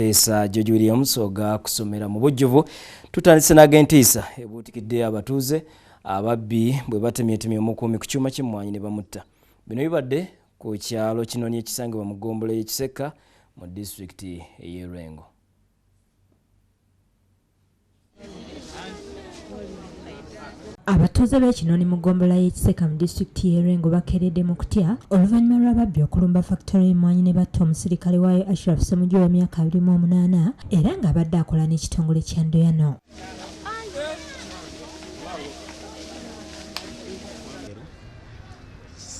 Esa George Williams oga kusomera mu bujjuvu tutandise n'agentiisa ebuutikidde abatuuze ababbi bwe batemyetemye omukumi ku kyuma ky'emmwanyi ne bamutta. Bino bibadde ku kyalo Kinoni ekisangibwa mu ggombolola y'Ekiseka mu disitulikiti ey'e Lwengo. Abatuuze b'e Kinoni mu ggombolola y'Ekiseka mu disitulikiti y'e Lwengo bakeeredde mu kutya oluvannyuma lw'ababbi okulumba fakitale y'emmwanyi ne batta omusirikale waayo Ashraf Ssemujju w'emyaka 28 era ng'abadde akola n'ekitongole kya Ndoyano.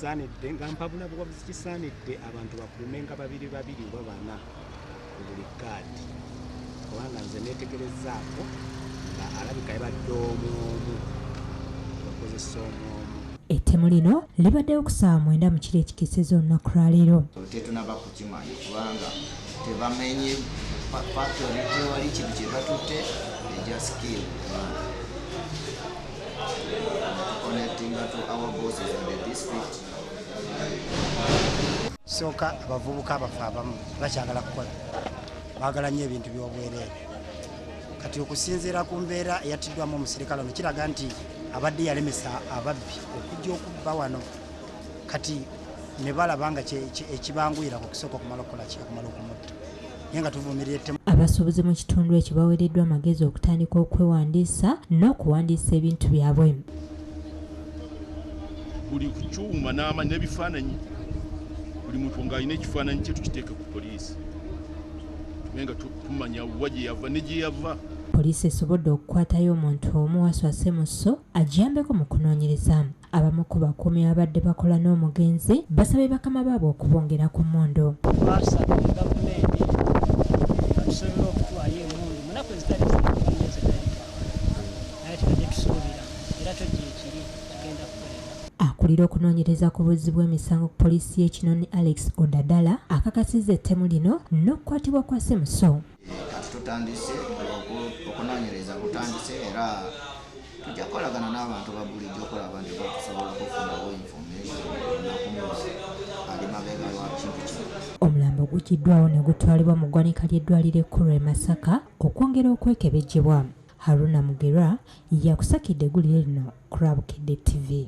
Kisaanidde nga mpabula buwabuzi kisaanidde abantu bakuume nga babiri oba bana ku buli kaadi kubanga nze neetegerezaako nga alabika yabadde omu bakozesa omu. Ettemu lino libaddewo ku ssaawa 9 mu kiro ekikeseza olunaku lwaleero. Tetunaba kukimanya kubanga tebamenye factory tewali kintu kye batutte eja skill connecting to our bosses in the district. Soka abavubuka abafa abamu bakyagala kukola baagala nnyo ebintu by'obwereere kati okusinziira ku mbeera eyattiddwamu omusirikale ono kiraga nti abadde yalemesa ababbi okujja okubba wano kati ne balaba nga ekibanguyira ku kisooka okumala okukola okumala okumutta naye nga tuvumirira ettemu. Abasuubuzi mu kitundu ekyo baweereddwa amagezi okutandika okwewandiisa n'okuwandiisa ebintu byabwe. Buli ku kyuma n'ebifaananyi buli muntu ng'alina ekifaananyi kye tukiteeka ku poliisi tumenye nga tumanya wa gye yava ne gye yava. Poliisi esobodde okukwatayo omuntu omu Waswa Musso ajjambeko mu kunoonyereza. Abamu ku bakuumi abadde bakola n'omugenzi basabye bakama baabwe okubongera ku mmondo. Basabye gavumenti batusobole okutwala emmundu mu nnaku ezitali naye tubadde tusuubira era tojja ekiri tugenda kukolera. Akulira okunoonyereza ku buzzi bw'emisango ku poliisi y'e Kinoni Alex Odadala akakasizza ettemu lino n'okukwatibwa kwa Ssemuso. Tutandise okunoonyereza kutandise era tujja kukolagana n'abantu ba bulijjo okulaba nti batusobola okufunawo information nakumuzi ali mabega lwa kintu kino. Omulambo gugiddwawo ne gutwalibwa mu ggwanika ly'eddwaliro ekkulu e Masaka okwongera okwekebejjebwa. Haruna Mugerwa yakusakidde eggulire lino ku Lwabukedde TV.